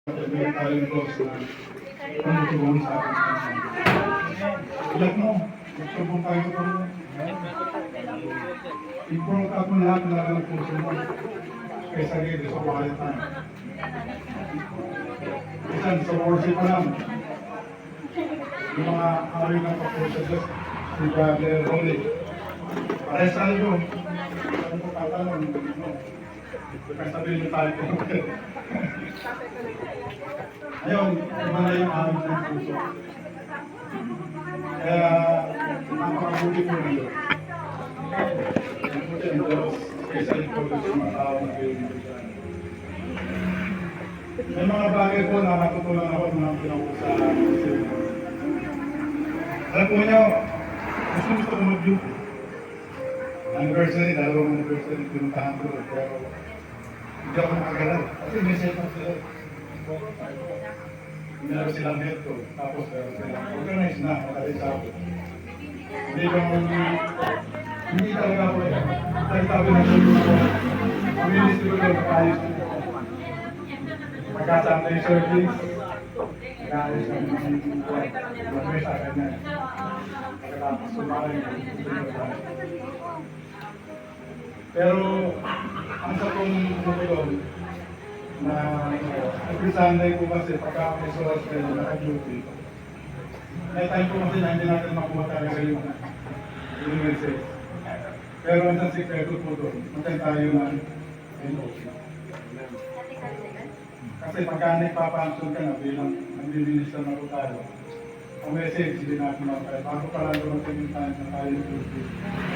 Meron tayong close na tumutulong sa atin. Iyak mo, magtubong tayo ko. I-broke out mo lahat na ng puso mo. Kaysa dito sa quiet time. Isan, sa worship pa lang. Yung mga awin ng pag-worship Diyos, si Brother Rolly. Pares tayo. Ano po tatanong? Kaya sabihin niyo tayo. Ayun, iba na yung awin ng puso. Kaya, napakabuti po nito. Mabuti ang Diyos, kaysa ito sa mga tao na kayo dito dyan. May mga bagay po na natutunan ako ng mga pinag-usapan sa sila. Alam po niyo, gusto ko mag-duty. Anniversary, dalawang anniversary, pinuntahan ko. Pero hindi ako nakagalaw. Kasi may set up sila. Meron silang headco. Tapos meron silang organized na, makalisap. Hindi talaga ako eh. Dahil sabi na sila ko, ang ministry ko lang nakayos ko. Magkasama yung service, nag-aayos ng mga sa akin na. Pagkatapos sumakay yung pero ang sa kong tumulong na every Sunday ko kasi pagka may source kayo naka-duty, may time ko kasi na hindi natin makuha talaga yung message. Pero ang sikreto po doon, matay tayo ng NOC. Kasi pagka nagpapansun ka na bilang nag-minister na po tayo, ang message hindi natin makakaya. Bago pa lang doon natin tayo na tayo yung duty.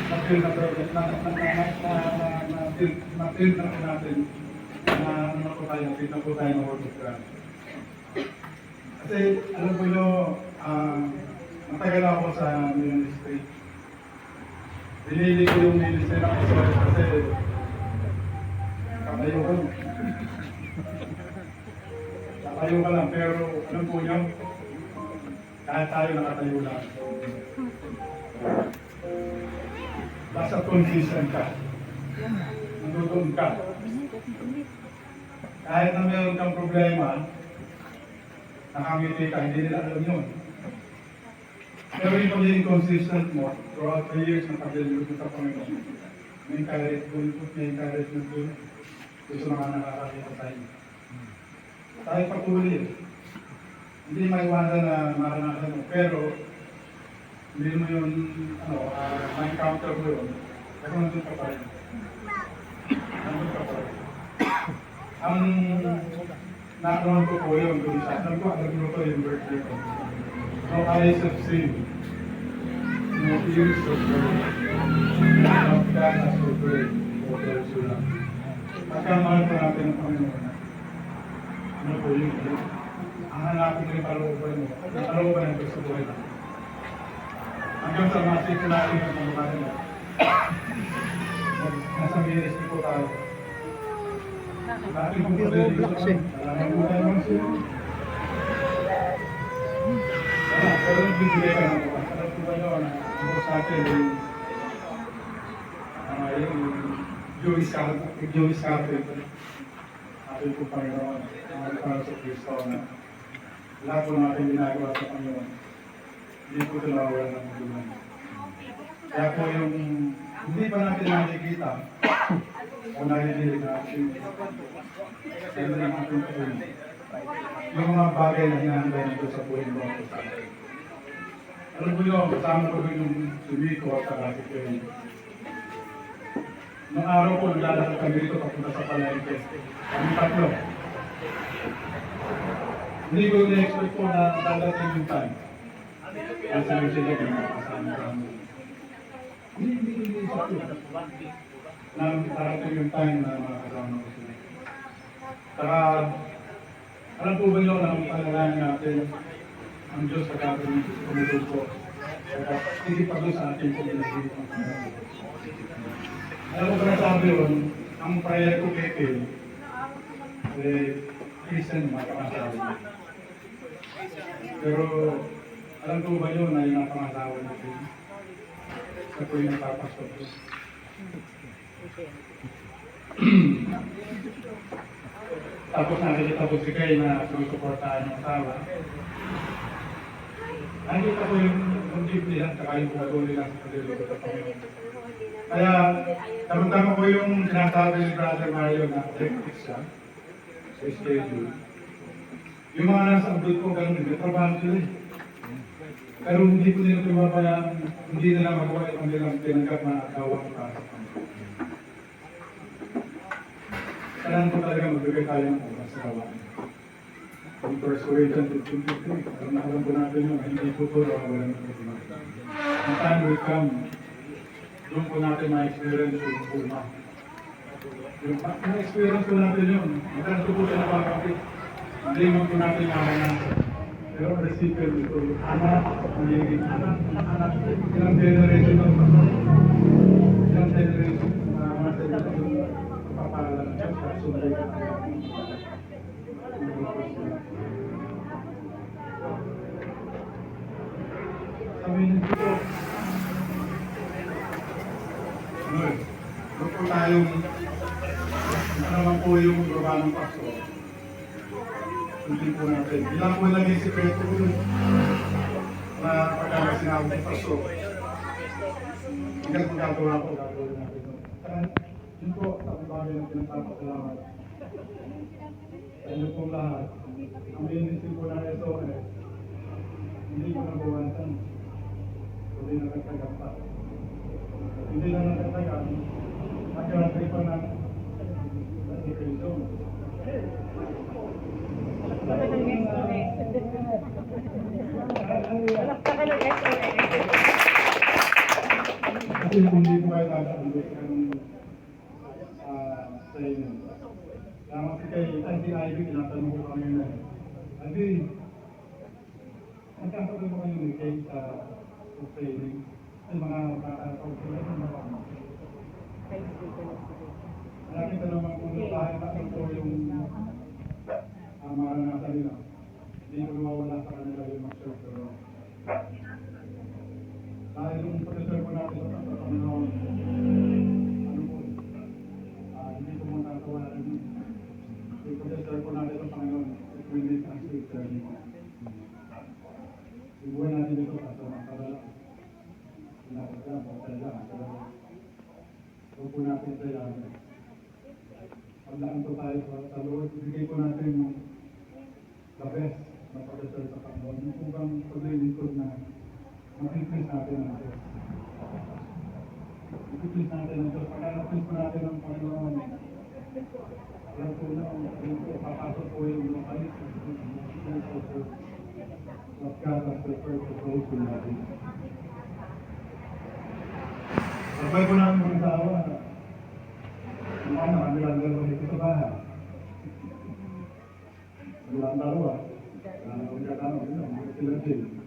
Na-feel na natin na ano na po tayo, nakita po tayo ng Word of God. Kasi alam po nyo, matagal ako sa ministry. Pinili ko yung ministry ng Israel kasi katayo ko. Katayo ka lang, pero alam po nyo, kahit tayo nakatayo lang. Basta consistent ka. Nandoon ka. Kahit na mayroon kang problema, nakangiti ka, hindi nila alam yun. Pero yung pagiging consistent mo, throughout the years na pag-deliver mo sa Panginoon, may encouragement doon. Gusto mga nakakakita tayo. Tayo patuloy. Hindi maiwanan na maranasan mo, pero hindi mo yun, ma-encounter mo yun, pero nandun ka pa rin. Nandun ka pa rin. Ang nakaroon ko po yun, doon sa alam ko to yung birthday ko. No eyes of sin, no ears of blood, no ganas of bread, o persona. Pagkamahal po natin ang Panginoon. Ano po yun? Ang hanapin ko yung kalooban mo. Yung kalooban ng gusto buhay na. Hanggang sa masip natin ang mga kanila. Nasa ministry po tayo. Natin kung pwede dito lang. Alam mo tayo mga siya. Pero nagbibigay ka ng bukas. Alam ko ba nyo na ang boss natin yung Jewish Carpet. Atin po Panginoon. Ang para sa Kristo na lahat po natin ginagawa sa Panginoon. Hindi po ito nawawala ng magulang. Kaya po yung hindi pa natin nakikita o nahihilig natin. Kaya na natin po yung mga bagay na hinahangay nito sa buhay mo. Alam po nyo, kasama ko yung sumiko at saka si Kevin. Noong araw po, naglalakad kami dito papunta sa Palengke. Kami tatlo. Hindi ko na-expect po na dadating yung time. Kasi yung sila kasama kami. Hindi ko na-expect po na dadating yung time na makasama ko sila. Saka, alam po ba nyo na ang panalangin natin, ang Diyos sa gagawin sa tumulog po. Hindi pa doon sa ating pag-ibig ng Panginoon. Alam ko ba nasabi yun, ang prayer ko kay Phil, Christian makapangasawa niya. Pero alam ko ba yun na yung napangasawa niya Phil? Sa po yung napapasto ko. Tapos nakikita ko si Kay na sumusuportahan yung asawa. Nakikita ko yung jeep nila, saka yung pagkagulo nila sa paglilingkod sa Panginoon. Kaya, tama-tama ko yung sinasabi ni Brother Mario na hectic siya sa schedule. Yung mga nasa abroad ko, ganun din, trabaho sila eh. Pero hindi ko nila pimabayaan, hindi nila magawa yung kanilang tinanggap na gawang para sa Panginoon. Kailangan ko talaga magbigay tayo ng oras sa gawain. Yung 1 Corinthians 15:3, alam po natin yun, hindi po ito wala ng problema. Ang time will come, doon po natin ma-experience yung puma. Yung ma-experience po natin yun, magkano po siya napakapit. Hindi mo po natin nakanan. Pero receiver ito, anak, magiging anak, ilang generation ng pasok. Ilang generation na natin yung papalan ng Diyos at sunday ka tayo. Sabihin ko, doon po tayong, ano naman po yung baba ng paso. Hindi po natin. Ilang po naging sikreto ko dun na pagkama sinabi ng paso. Hanggang magagawa ko, gagawin natin doon. Kaya yun po, ang bagay ng pinagpapasalamat. Ayun pong lahat. Ang inisip po na ito hindi ko nabawasan. Hindi na nagtagal pa. Hindi na nagtagal. Nagkaratay pa ng education. Kasi hindi ko kayo tatapos sa inyo. Kaya kasi kay Ivy, tinatanong ko kami na Ivy, nagkakaroon ko kayo ni Kay sa training. Ay mga kakakausulan ng mga malaki ka naman kung tayo natin po yung maranasan nila. Hindi ko nawawala sa kanila yung mag-serve. Pero dahil yung pag-serve ko natin sa Panginoon, ano po, hindi ko muna natawalan yun. Yung pag-serve ko natin sa Panginoon, it will lead us to eternity. Yung buhay natin dito, sa mga kadala. Pinakasya, pagkaya, huwag po natin sa yan. Paglaan po tayo sa Lord, ibigay po natin yung the best na pag-serve sa Panginoon. Yung po bang paglilingkod na makiklis natin ang Diyos. Makiklis natin ang Diyos. Pagkakapis po natin ang Panginoon. Alam po na, papasok po yung lokalis. What God has prepared to those who love Him. Sabay po namin mga asawa. Yung ano, kami lang dalawa dito sa bahay. Kami lang dalawa. Kung katanong, mga sila din.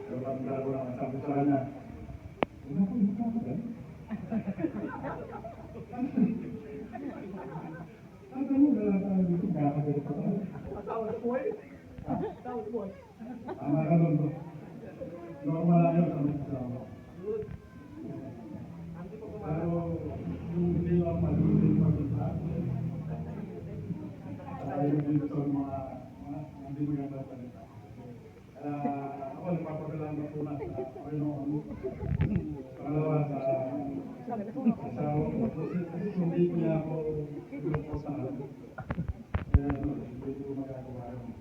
Pero kami dalawa lang sabi sa kanya. Ano po yung ako ba? Ano mo lang tayo dito? Nakakagano pa tayo. Tama ka doon po. Normal lang yun sa mga asawa. Pero yung hindi lang malutin mag-isa. Tayo dito sa mga hindi maganda salita. Kaya ako nagpapagalaman po na sa Panginoon. Pangalawa sa asawa ko. Kasi hindi ko niya ako pinuposahan. Kaya hindi ko magagawa yun.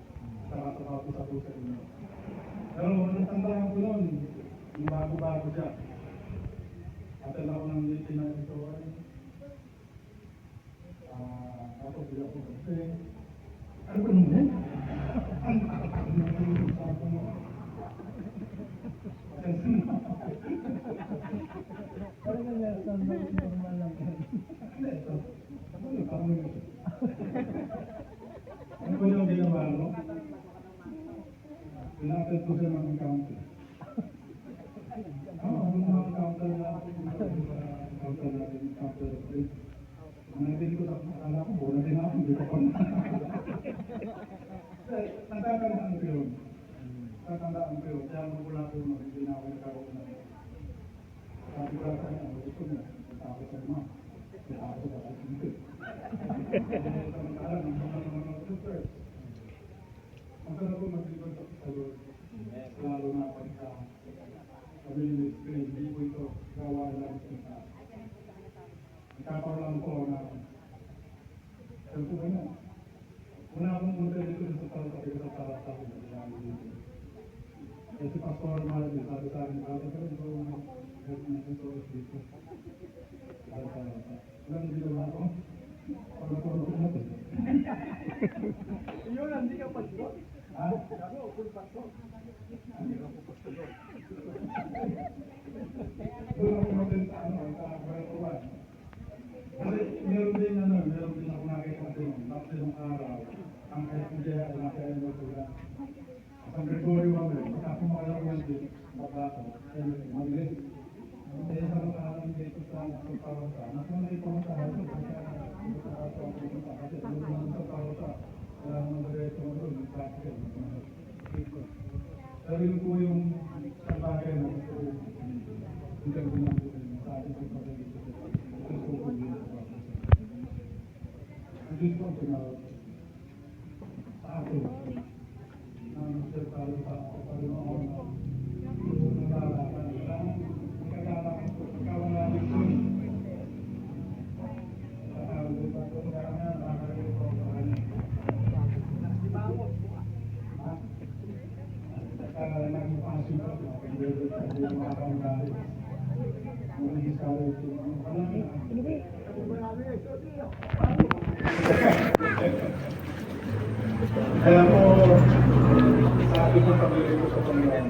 Saka ko sa puso niyo. Pero natandaan ko noon, yung bago-bago siya. Atal ako ng meeting na ito ay ako sila ko kasi ano ba naman? Ang usapan mo. Kasi ano nga sa normal lang yan? Ano ito? Ano yung parang ito? Ano ba yung ginawa mo? Pinatid ko siya ng counter. Ang mga counter natin, counter rate. Ang natin ko sa akala ko, bola din ako, hindi ko pa na. Natatandaan ko yun. Natatandaan ko yun. Kaya mula ko na, hindi na ako nagkaroon na. Sabi ko sa kanya, gusto mo, natakot sa mga. Masarap po maglibad sa Lord. Lalo na pagka kami ni Spring, hindi po ito gawa lang sa nagkakaroon po na sabi ko ba na? Wala akong punta dito sa tao kasi sa tao sa akin. Kasi Pastor Marvin, sabi sa akin, ate ka rin ito ito dito. Walang ginawa ko. Pag natulog ko natin. Yun, hindi ka pastor. Ha? Ako, full pastor. Hindi ka po pastor. Doon ako natin sa kwartuan. Kasi meron din ako nakita din. Tapos yung araw, ang kaya ay nasa ko na. Ang Gregorio Mamel, pagka pumakalaw yan din, babato, maglit. Kaya sa mga alam dito sa pagpapawasa, nasanay ko sa ato, kasi doon naman sa pawasa, wala naman diretso mo doon, yung practical. Pero yun po yung sa bagay na gusto ko, hindi ko naman sa ating pagpapalito. Ito po po yun sa pawasa. Ang Diyos po, sinawag sa atin, ang sirkalo sa Panginoon, yung nalalakan, magkakalakan po, pagkawala din po. Kaya po, sabi ko sa Panginoon,